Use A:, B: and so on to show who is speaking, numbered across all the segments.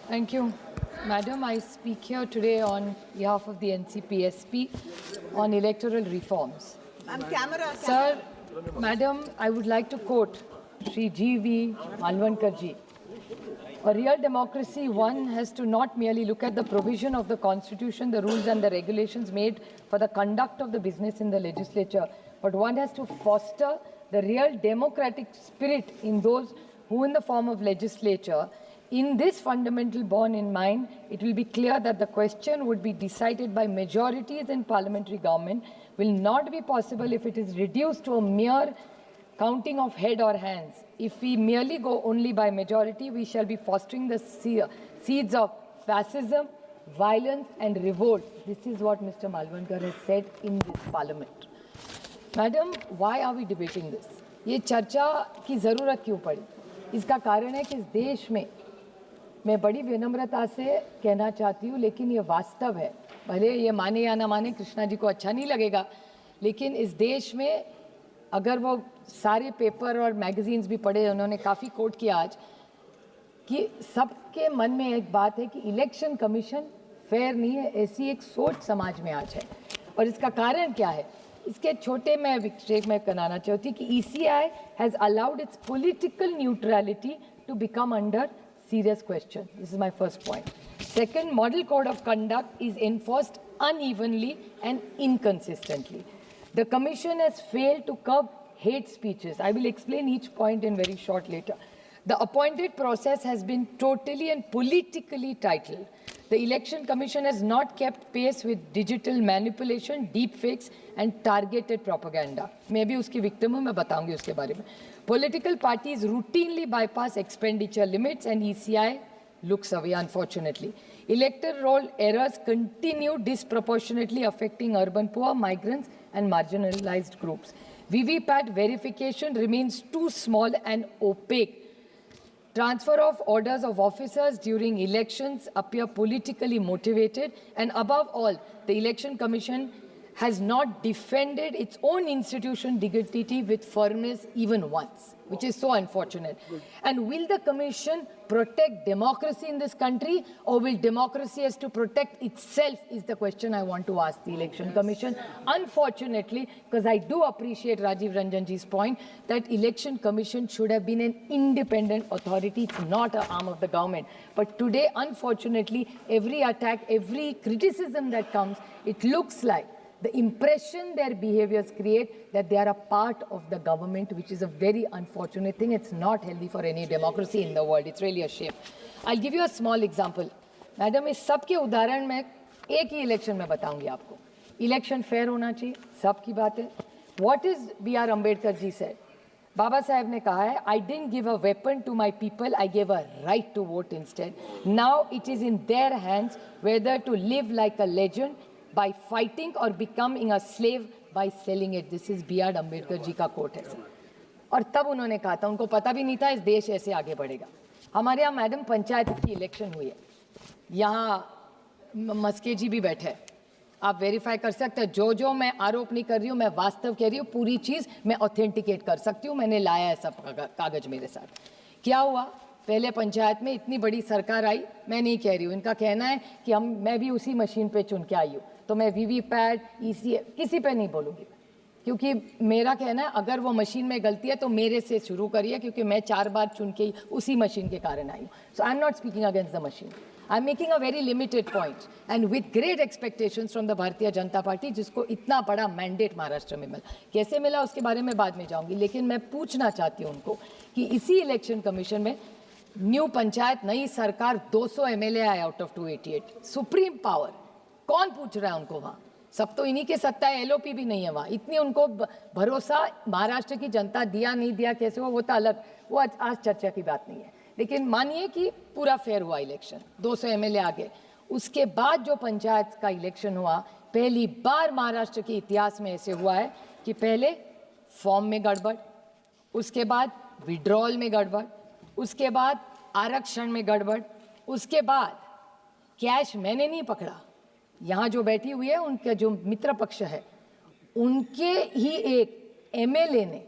A: Thank you. Madam, I speak here today on behalf of the NCPSP on electoral reforms. Sir, Madam, I would like to quote Shri G.V. Malvankar ji. A real democracy, one has to not merely look at the provision of the constitution, the rules and the regulations made for the conduct of the business in the legislature, but one has to foster the real democratic spirit in those who in the form of legislature. In this fundamental borne in mind, it will be clear that the question would be decided by majorities in parliamentary government will not be possible if it is reduced to a mere counting of head or hands. If we merely go only by majority, we shall be fostering the seeds of fascism, violence and revolt. This is what Mr. Malvankar has said in this parliament. Madam, why are we debating this? ये चर्चा की ज़रूरत क्यों पड़ी? इसका कारण है कि इस देश में मैं बड़ी विनम्रता से कहना चाहती हूँ, लेकिन ये वास्तव है, भले ये माने या ना माने, कृष्णा जी को अच्छा नहीं लगेगा, लेकिन इस देश में अगर वो सारे पेपर और मैगजीन्स भी पढ़े, उन्होंने काफ़ी कोट किया आज, कि सबके मन में एक बात है कि इलेक्शन कमीशन फेयर नहीं है, ऐसी एक सोच समाज में आज है। और इसका कारण क्या है? इसके छोटे में विक्षेप में कराना चाहती कि ECI has allowed its political neutrality to become under serious question. This is my first point. Second, model code of conduct is enforced unevenly and inconsistently. The commission has failed to curb hate speeches. I will explain each point in very short later. The appointed process has been totally and politically titled. The election commission has not kept pace with digital manipulation, deepfakes and targeted propaganda. मैं भी उसकी victim हूँ, मैं बताऊंगी उसके बारे में. Political parties routinely bypass expenditure limits and ECI looks away, unfortunately. Electoral roll errors continue disproportionately affecting urban poor, migrants and marginalized groups. VVPAT verification remains too small and opaque. Transfer of orders of officers during elections appear politically motivated, and above all, the Election Commission has not defended its own institution dignity with firmness even once, which is so unfortunate. And will the Commission protect democracy in this country, or will democracy has to protect itself is the question I want to ask the Election Commission. Unfortunately, because I do appreciate Rajiv Ranjanji's point that Election Commission should have been an independent authority. It's not an arm of the government. But today, unfortunately, every attack, every criticism that comes, it looks like the impression their behaviors create that they are a part of the government, which is a very unfortunate thing. It's not healthy for any democracy in the world. It's really a shame. I'll give you a small example. Madam, इस सब के उदाहरण में एक ही election में बताऊंगी आपको. Election fair होना चाहिए, सबकी बात है. What is B.R. Ambedkar ji said? बाबा साहब ने कहा है, I didn't give a weapon to my people, I gave a right to vote instead. Now it is in their hands whether to live like a legend by fighting or becoming a slave by selling it. This is B.R. Ambedkar जी का coat है sir. और तब उन्होंने कहा था, उनको पता भी नहीं था इस देश ऐसे आगे बढ़ेगा. हमारे यहाँ मैडम पंचायत की इलेक्शन हुई है, यहाँ मस्के जी भी बैठे हैं, आप वेरीफाई कर सकते हैं. जो मैं आरोप नहीं कर रही हूँ, मैं वास्तव कह रही हूँ, पूरी चीज़ मैं ऑथेंटिकेट कर सकती हूँ. मैंने लाया है सब कागज मेरे साथ. क्या हुआ? पहले पंचायत में इतनी बड़ी सरकार आई, मैं नहीं कह रही हूँ, इनका कहना है कि मैं भी उसी मशीन पे चुन के आई हूँ, तो मैं VVPAT ECI किसी पे नहीं बोलूँगी, क्योंकि मेरा कहना है अगर वो मशीन में गलती है तो मेरे से शुरू करिए, क्योंकि मैं 4 बार चुन के उसी मशीन के कारण आई हूँ. So I am not speaking against the machine, I am making a very limited point and with great expectations from the Bharatiya Janata party, जिसको इतना बड़ा मैंडेट महाराष्ट्र में मिला. कैसे मिला उसके बारे में बाद में जाऊँगी, लेकिन मैं पूछना चाहती हूँ उनको कि इसी इलेक्शन कमीशन में न्यू पंचायत, नई सरकार, 200 MLA आए आउट ऑफ 288, सुप्रीम पावर. कौन पूछ रहा है उनको वहाँ? सब तो इन्हीं के सत्ता है, LOP भी नहीं है वहाँ. इतनी उनको भरोसा महाराष्ट्र की जनता दिया नहीं दिया कैसे हो, वो तो अलग, वो आज चर्चा की बात नहीं है. लेकिन मानिए कि पूरा फेयर हुआ इलेक्शन, 200 MLA आ गए. उसके बाद जो पंचायत का इलेक्शन हुआ, पहली बार महाराष्ट्र के इतिहास में ऐसे हुआ है कि पहले फॉर्म में गड़बड़, उसके बाद विड्रॉल में गड़बड़, उसके बाद आरक्षण में गड़बड़, उसके बाद कैश मैंने नहीं पकड़ा. यहाँ जो बैठी हुई है उनके जो मित्र पक्ष है, उनके ही एक MLA ने,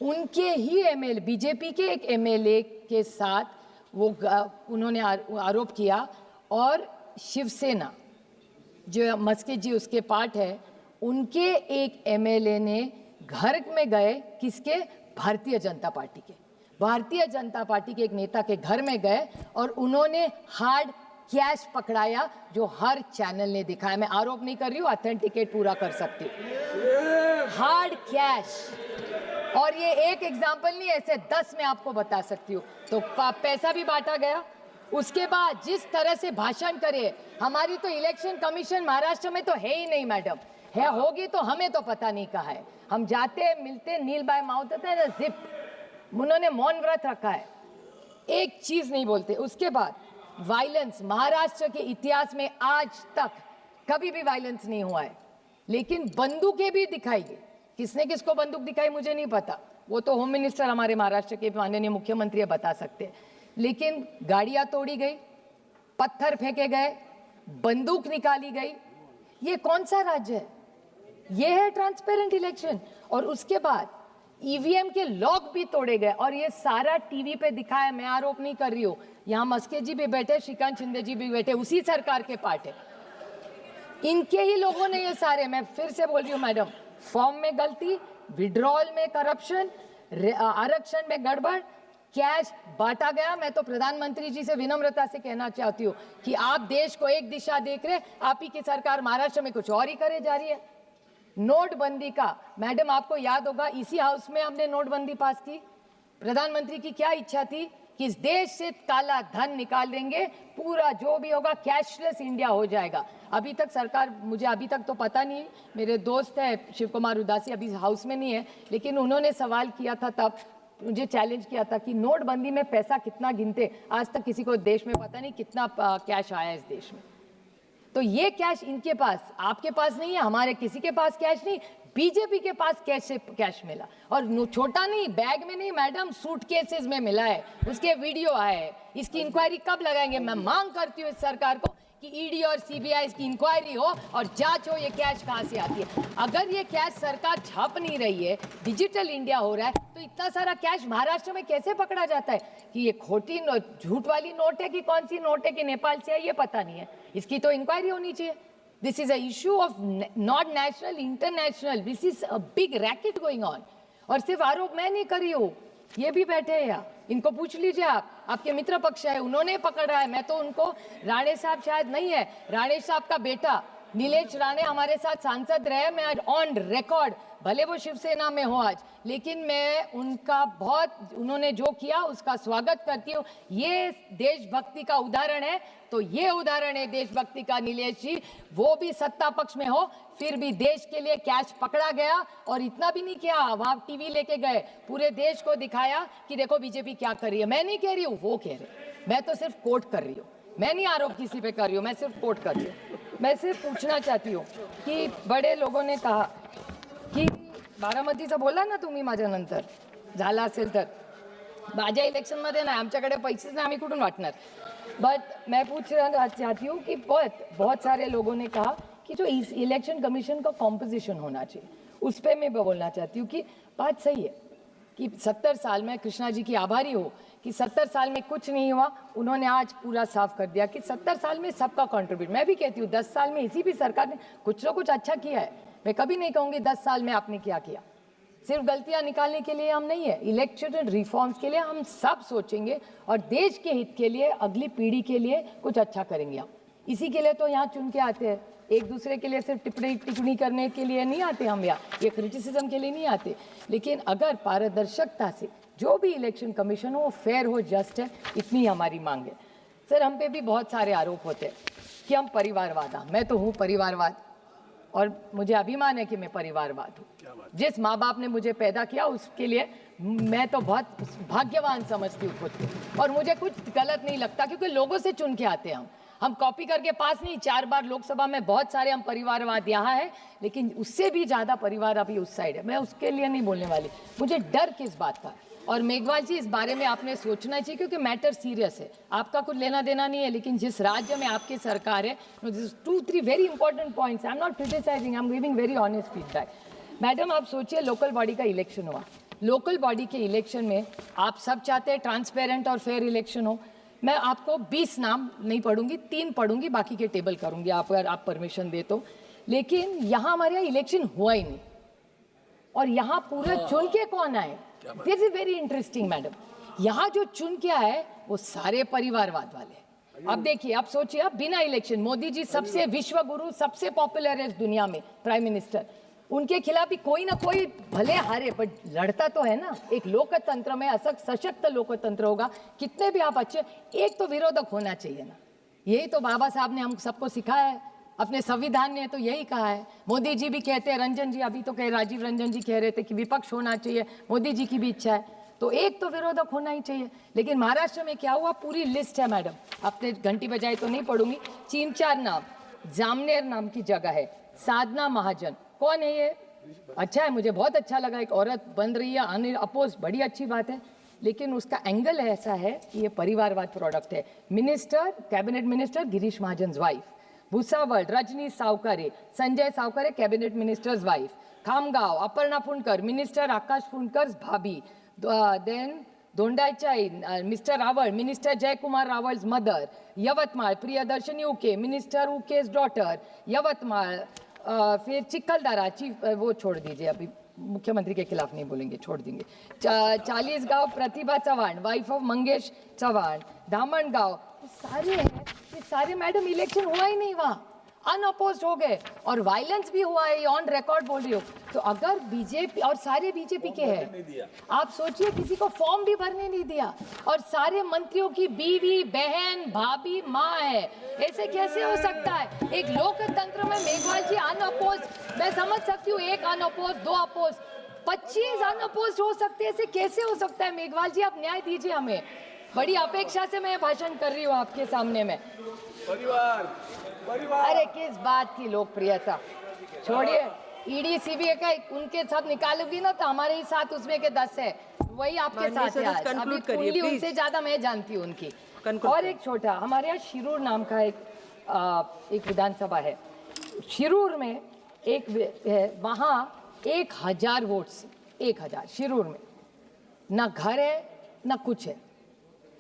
A: उनके ही MLA बीजेपी के एक MLA के साथ वो उन्होंने आरोप किया, और शिवसेना जो मस्के जी उसके पार्ट है, उनके एक एमएलए ने घर में गए, किसके? भारतीय जनता पार्टी के, भारतीय जनता पार्टी के एक नेता के घर में गए और उन्होंने हार्ड कैश पकड़ाया, जो हर चैनल ने दिखाया। मैं आरोप नहीं कर रही हूँ, ऑथेंटिकेट पूरा कर सकती हूँ। हार्ड कैश, और ये एक एग्जाम्पल नहीं, ऐसे 10 मैं आपको बता सकती हूँ। तो पैसा भी बांटा गया। उसके बाद जिस तरह से भाषण करे, हमारी तो इलेक्शन कमीशन महाराष्ट्र में तो है ही नहीं मैडम, है होगी तो हमें तो पता नहीं कहा है। हम जाते मिलते, नील बाय माउथ होता है ना, जिप, उन्होंने मौन व्रत रखा है, एक चीज नहीं बोलते। उसके बाद वायलेंस, महाराष्ट्र के इतिहास में आज तक कभी भी वायलेंस नहीं हुआ है, लेकिन बंदूकें भी दिखाई गई। किसने किसको बंदूक दिखाई मुझे नहीं पता, वो तो होम मिनिस्टर हमारे महाराष्ट्र के माननीय मुख्यमंत्री बता सकते हैं। लेकिन गाड़ियां तोड़ी गई, पत्थर फेंके गए, बंदूक निकाली गई। ये कौन सा राज्य है? ये है ट्रांसपेरेंट इलेक्शन। और उसके बाद ईवीएम के लॉक भी तोड़े गए, और ये सारा टीवी पे दिखाया। मैं आरोप नहीं कर रही हूँ, यहाँ मस्के जी भी बैठे, श्रीकांत शिंदे जी भी बैठे, उसी सरकार के पार्ट है, इनके ही लोगों ने ये सारे, मैं फिर से बोल रही हूँ मैडम, फॉर्म में गलती, विड्रॉल में करप्शन, आरक्षण में गड़बड़, कैश बांटा गया। मैं तो प्रधानमंत्री जी से विनम्रता से कहना चाहती हूँ कि आप देश को एक दिशा देख रहे, आप ही की सरकार महाराष्ट्र में कुछ और ही करे जा रही है। नोटबंदी का मैडम आपको याद होगा, इसी हाउस में हमने नोटबंदी पास की। प्रधानमंत्री की क्या इच्छा थी कि इस देश से काला धन निकाल देंगे, पूरा जो भी होगा कैशलेस इंडिया हो जाएगा। अभी तक सरकार, मुझे अभी तक तो पता नहीं, मेरे दोस्त है शिव कुमार उदासी अभी हाउस में नहीं है, लेकिन उन्होंने सवाल किया था, तब मुझे चैलेंज किया था कि नोटबंदी में पैसा कितना गिनते, आज तक किसी को देश में पता नहीं कितना कैश आया इस देश में। तो ये कैश इनके पास, आपके पास नहीं है, हमारे किसी के पास कैश नहीं, बीजेपी के पास कैश से कैश मिला, और छोटा नहीं, बैग में नहीं मैडम, सूटकेसेस में मिला है, उसके वीडियो आए हैं। इसकी इंक्वायरी कब लगाएंगे? मैं मांग करती हूँ इस सरकार को कि ईडी और सीबीआई की इंक्वायरी हो और जांच हो, ये कैश कहाँ से आती है। अगर ये कैश सरकार छाप नहीं रही है, डिजिटल इंडिया हो रहा है, तो इतना सारा कैश महाराष्ट्र में कैसे पकड़ा जाता है? कि ये खोटी झूठ वाली नोट है कि कौन सी नोट है, कि नेपाल से है, ये पता नहीं है। इसकी तो इंक्वायरी होनी चाहिए। This is a issue of not national, international, this is a big racket going on. और सिर्फ आरोप मैं नहीं कर रही हूँ, ये भी बैठे हैं यहाँ, इनको पूछ लीजिए आप, आपके मित्र पक्ष है, उन्होंने पकड़ा है। मैं तो उनको, राणे साहब शायद नहीं है, राणे साहब का बेटा नीलेश राणे हमारे साथ सांसद रहे, मैं ऑन रिकॉर्ड, भले वो शिवसेना में हो आज, लेकिन मैं उनका बहुत, उन्होंने जो किया उसका स्वागत करती हूँ। ये देशभक्ति का उदाहरण है, तो ये उदाहरण है देशभक्ति का नीलेश जी। वो भी सत्ता पक्ष में हो, फिर भी देश के लिए कैश पकड़ा गया, और इतना भी नहीं किया, वहां टीवी लेके गए, पूरे देश को दिखाया कि देखो बीजेपी क्या कर रही है। मैं नहीं कह रही हूँ, वो कह रहे, मैं तो सिर्फ कोट कर रही हूँ, मैं नहीं आरोप किसी पे कर रही हूँ, मैं सिर्फ कोट कर रही हूँ। मैं सिर्फ पूछना चाहती हूँ कि बड़े लोगों ने कहा की बारामतीचं बोला ना तुम्ही माझ्यानंतर, झाला असेल तर माझ्या इलेक्शनमध्ये नाही, आमच्याकडे पैसेच नाही, आम्ही कुठून वाटणार। बट मैं पूछना चाहती हूँ कि बहुत सारे लोगों ने कहा कि जो इलेक्शन कमीशन का कॉम्पोजिशन होना चाहिए, उस पर मैं बोलना चाहती हूँ कि बात सही है कि 70 साल में, कृष्णा जी की आभारी हो कि 70 साल में कुछ नहीं हुआ, उन्होंने आज पूरा साफ कर दिया कि 70 साल में सबका कंट्रीब्यूट। मैं भी कहती हूँ 10 साल में इसी भी सरकार ने कुछ ना कुछ अच्छा किया है, मैं कभी नहीं कहूँगी 10 साल में आपने क्या किया। सिर्फ गलतियां निकालने के लिए हम नहीं है, इलेक्शन रिफॉर्म्स के लिए हम सब सोचेंगे, और देश के हित के लिए, अगली पीढ़ी के लिए कुछ अच्छा करेंगे हम। इसी के लिए तो यहाँ चुन के आते हैं, एक दूसरे के लिए सिर्फ टिप्पणी करने के लिए नहीं आते हम यहाँ, ये क्रिटिसिज्म के लिए नहीं आते। लेकिन अगर पारदर्शिता से जो भी इलेक्शन कमीशन हो वो फेयर हो, जस्ट है, इतनी हमारी मांग है। सर हम पे भी बहुत सारे आरोप होते हैं कि हम परिवारवाद, मैं तो हूँ परिवारवाद, और मुझे अभिमान है कि मैं परिवारवाद हूँ। जिस माँ बाप ने मुझे पैदा किया उसके लिए मैं तो बहुत भाग्यवान समझती हूँ खुद को, और मुझे कुछ गलत नहीं लगता, क्योंकि लोगों से चुन के आते हैं हम कॉपी करके पास नहीं। 4 बार लोकसभा में बहुत सारे हम परिवारवाद यहाँ है, लेकिन उससे भी ज्यादा परिवार अभी उस साइड है, मैं उसके लिए नहीं बोलने वाली। मुझे डर किस बात का, और मेघवाल जी इस बारे में आपने सोचना चाहिए, क्योंकि मैटर सीरियस है, आपका कुछ लेना देना नहीं है, लेकिन जिस राज्य में आपकी सरकार है, 2-3 very important points, I am not criticising, I am giving very honest feedback. Madam आप सोचिए, लोकल बॉडी का इलेक्शन हुआ, लोकल बॉडी के इलेक्शन में आप सब चाहते हैं ट्रांसपेरेंट और फेयर इलेक्शन हो, मैं आपको 20 नाम नहीं पढ़ूंगी, 3 पढ़ूंगी, बाकी के टेबल करूंगी आप, अगर आप परमिशन दे तो। लेकिन यहाँ हमारे यहाँ इलेक्शन हुआ ही नहीं, और यहाँ पूरा चुन के कौन आए, this is very interesting madam. यहाँ जो चुन के आए वो सारे परिवारवाद वाले। अब देखिए, आप सोचिए, अब बिना इलेक्शन, मोदी जी सबसे विश्व गुरु, सबसे पॉपुलर है इस दुनिया में प्राइम मिनिस्टर, उनके खिलाफ भी कोई ना कोई भले हारे पर लड़ता तो है ना। एक लोकतंत्र में सशक्त लोकतंत्र होगा, कितने भी आप अच्छे, एक तो विरोधक होना चाहिए ना। यही तो बाबा साहब ने हम सबको सिखाया है, अपने संविधान ने तो यही कहा है। मोदी जी भी कहते हैं, रंजन जी अभी तो कह, राजीव रंजन जी कह रहे थे कि विपक्ष होना चाहिए, मोदी जी की भी इच्छा है, तो एक तो विरोधक होना ही चाहिए। लेकिन महाराष्ट्र में क्या हुआ, पूरी लिस्ट है मैडम, आपने घंटी बजाई तो नहीं पढ़ूंगी, 3-4 नाम। जामनेर नाम की जगह है, साधना महाजन, कौन है ये? अच्छा है, मुझे बहुत अच्छा लगा, एक औरत बन रही है अनिल अपोज, बड़ी अच्छी बात है। लेकिन उसका एंगल ऐसा है कि ये परिवारवाद प्रोडक्ट है। Minister, cabinet minister Girish Mahajan wife, Bhusawal Rajni Sawkare, Sanjay Sawkare cabinet ministers wife, Khamgaon Aparna Phundkar, minister Akash Phundkar भाभी, then Dondaicha mister Rawal, minister Jaykumar Rawal's mother, Yavatmal Priyadarshini Uke, minister उके's daughter, Yavatmal, फिर चिखलदरा चीफ, वो छोड़ दीजिए, अभी मुख्यमंत्री के खिलाफ नहीं बोलेंगे, छोड़ देंगे। 40गांव प्रतिभा चव्हाण, वाइफ ऑफ मंगेश चव्हाण, धामणगांव, सारे हैं ये सारे मैडम, इलेक्शन हुआ ही नहीं वहाँ, अनअपोज्ड हो गए, और वायलेंस भी हुआ है, ऑन रिकॉर्ड बोल रही हो। तो अगर बीजेपी, और सारे बीजेपी के हैं, आप सोचिए किसी को फॉर्म भी भरने नहीं दिया, और सारे मंत्रियों की बीवी बहन भाभी माँ है, ऐसे कैसे हो सकता है? एक लोकतंत्र में मेघवाल जी अनअपोज्ड, मैं समझ सकती हूँ, 1 अनअपोज्ड 2 अपोज, 25 अनअपोज्ड हो सकते हैं, ऐसे कैसे हो सकता है? मेघवाल जी आप न्याय दीजिए हमें, बड़ी अपेक्षा से मैं भाषण कर रही हूँ आपके सामने में। परिवार अरे किस बात की लोकप्रियता, छोड़िए, ईडी सीबीआई का उनके साथ निकालोगी ना तो हमारे ही साथ उसमें के 10 है, वही आपके साथ है आज। अभी कुंडली उनसे ज्यादा मैं जानती हूँ उनकी। और एक छोटा, हमारे यहाँ शिरूर नाम का एक विधानसभा है, शिरूर में एक है, वहाँ 1000 वोट्स, 1000 शिरूर में, ना घर है ना कुछ है।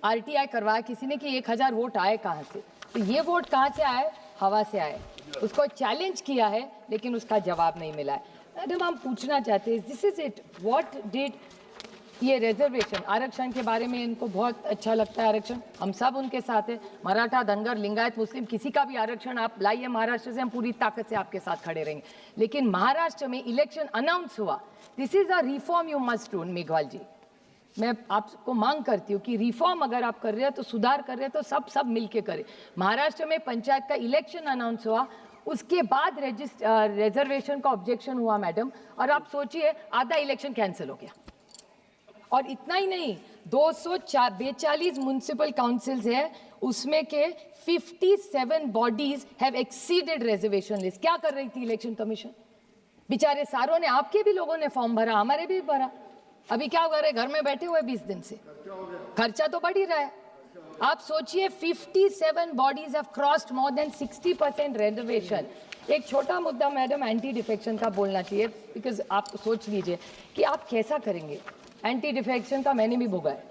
A: आरटीआई करवाया किसी ने कि 1000 वोट आए कहाँ से, तो ये वोट कहाँ से आए? हवा से आए। उसको चैलेंज किया है लेकिन उसका जवाब नहीं मिला है। मैडम हम पूछना चाहते हैं, this is it, what did ये रिजर्वेशन, आरक्षण के बारे में इनको बहुत अच्छा लगता है आरक्षण, हम सब उनके साथ है, मराठा धनगर लिंगायत मुस्लिम किसी का भी आरक्षण आप लाइए महाराष्ट्र से, हम पूरी ताकत से आपके साथ खड़े रहेंगे। लेकिन महाराष्ट्र में इलेक्शन अनाउंस हुआ, this is a reform you must do. Meghwal ji, मैं आपको मांग करती हूँ कि रिफॉर्म अगर आप कर रहे हैं तो सुधार कर रहे हैं तो सब मिलके करें। महाराष्ट्र में पंचायत का इलेक्शन अनाउंस हुआ, उसके बाद रिजर्वेशन का ऑब्जेक्शन हुआ मैडम, और आप सोचिए आधा इलेक्शन कैंसिल हो गया। और इतना ही नहीं, 242 म्युनिसिपल काउंसिल्स है, उसमें के 57 bodies have exceeded reservation list. क्या कर रही थी इलेक्शन कमीशन? बेचारे सारों ने, आपके भी लोगों ने फॉर्म भरा, हमारे भी भरा, अभी क्या कर रहे, घर में बैठे हुए 20 दिन से, खर्चा तो बढ़ ही रहा है। आप सोचिए 57 bodies have crossed more than 60% reservation. एक छोटा मुद्दा मैडम एंटी डिफेक्शन का बोलना चाहिए, बिकॉज आप सोच लीजिए कि आप कैसा करेंगे। एंटी डिफेक्शन का मैंने भी भोगा है,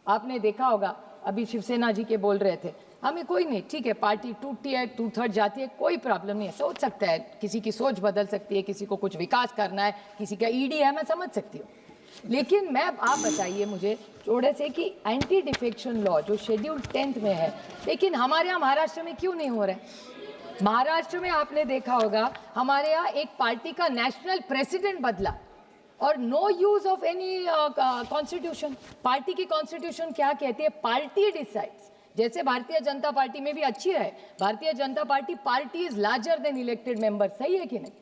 A: आपने देखा होगा, अभी शिवसेना जी के बोल रहे थे, हमें कोई नहीं, ठीक है पार्टी टूटती है, 2/3 जाती है, कोई प्रॉब्लम नहीं है, सोच सकता है, किसी की सोच बदल सकती है, किसी को कुछ विकास करना है, किसी का ईडी है, मैं समझ सकती हूँ। लेकिन मैं, आप बताइए मुझे थोड़े से कि एंटी डिफेक्शन लॉ जो शेड्यूल 10th में है, लेकिन हमारे यहाँ महाराष्ट्र में क्यों नहीं हो रहा है? महाराष्ट्र में आपने देखा होगा, हमारे यहाँ एक पार्टी का नेशनल प्रेसिडेंट बदला और no use of any constitution. Party की कॉन्स्टिट्यूशन क्या कहती है? Party decides. जैसे भारतीय जनता पार्टी में भी अच्छी है, भारतीय Janata party is larger than elected member, सही है कि नहीं?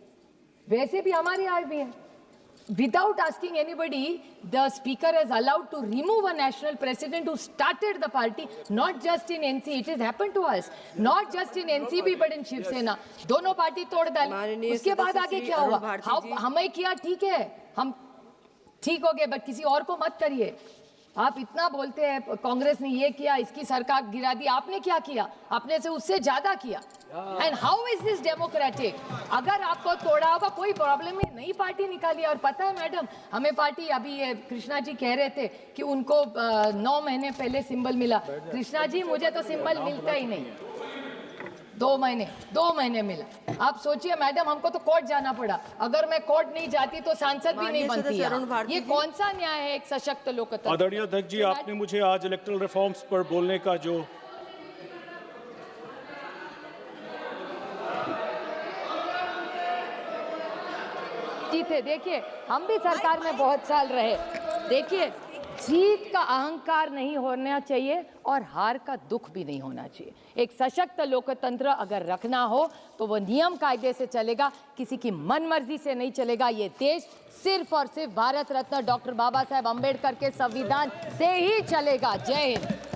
A: वैसे भी हमारे यहाँ भी है। Without asking anybody, the speaker has allowed to remove a national president who started the party, not just in NC, it has happened to us, not just in NCP but in Shiv Sena. दोनों party तोड़ डाली, उसके बाद आगे क्या हुआ? हमें किया, ठीक है, हम ठीक हो गए, बट किसी और को मत करिए। आप इतना बोलते हैं कांग्रेस ने ये किया, इसकी सरकार गिरा दी, आपने क्या किया? आपने से उससे ज्यादा किया। And how is this democratic? अगर आपको तोड़ा होगा कोई प्रॉब्लम नहीं, नई पार्टी निकाली। और पता है मैडम, हमें पार्टी, अभी ये कृष्णा जी कह रहे थे कि उनको 9 महीने पहले सिंबल मिला। कृष्णा जी, मुझे तो सिंबल मिलता ही नहीं। 2 महीने मिला। आप सोचिए मैडम, हमको तो कोर्ट जाना पड़ा। अगर मैं कोर्ट नहीं जाती तो सांसद भी नहीं बनती। ये कौन सा न्याय है एक सशक्त लोकतंत्र?
B: आदरणीय अध्यक्ष जी, आपने मुझे आज इलेक्टोरल रिफॉर्म्स पर बोलने का जो
A: थे, देखिए हम भी सरकार में बहुत साल रहे। देखिए, जीत का अहंकार नहीं होना चाहिए और हार का दुख भी नहीं होना चाहिए। एक सशक्त लोकतंत्र अगर रखना हो तो वो नियम कायदे से चलेगा, किसी की मनमर्जी से नहीं चलेगा। ये देश सिर्फ और सिर्फ भारत रत्न डॉक्टर बाबा साहेब अम्बेडकर के संविधान से ही चलेगा। जय हिंद।